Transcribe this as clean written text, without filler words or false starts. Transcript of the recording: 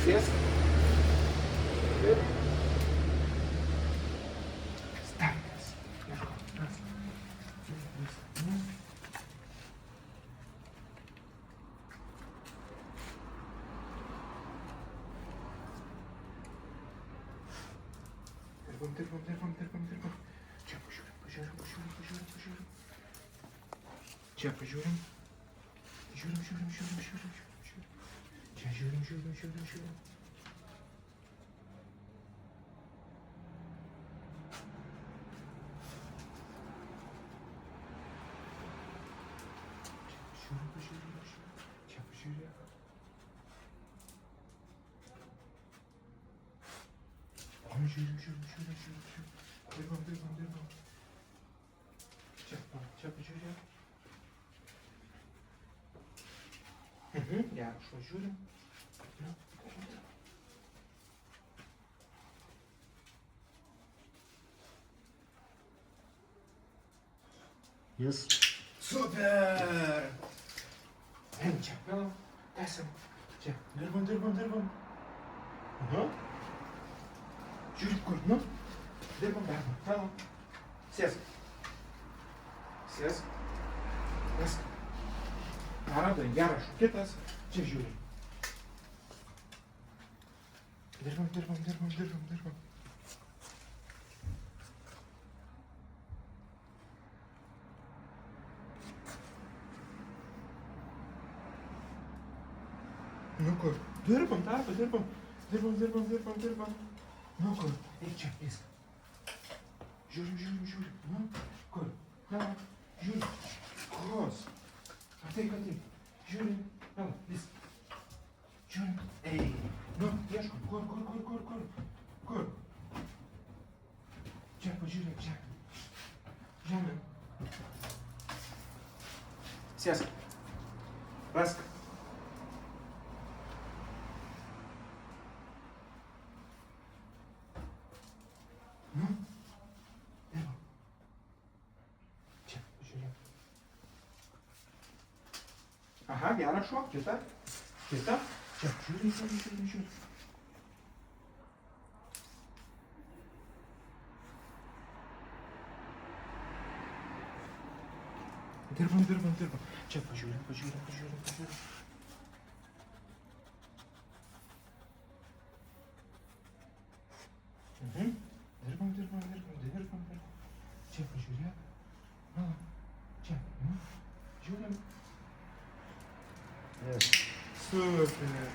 Sėsk. Ir startas. Ieškok. Ras. Dirbam. Čia pažiūrim. Čia pažiūrim. Žiūrim. Čia žiūrim. Čia pažiūrėk. Žiūrim. Dirbam. Čia pažiūrėk. Geras, šuo žiūrim. Yes. Super! Einam čia, vėliau, tęsiam. Čia, dirbam. Aha. Žiūrėk kur, nu. Dirbam, vėliau. Sėsk. Vesk. Radai, geras šukitas. Čia žiūrim. Dirbam. Nu kur? Dirbam. Nu kur? Eik čia, viską. Žiūrim. Nu, kur? Na, žiūrim. Kros. Ateik. Žiūrim. Na, viską. Žiūrim. Ei. Nu, ieškom. Kur? Čia, pažiūrėk, čia. Žemė. Sėsk. Rask. Nu, dirbam. Čia, pažiūrėk. Aha, geras šuo, kita. Čia, žiūrim. Dirbam. Čia, pažiūrėk. Dirbam. Čia, pažiūrėk. Na, čia, žiūrim. Yes. Super.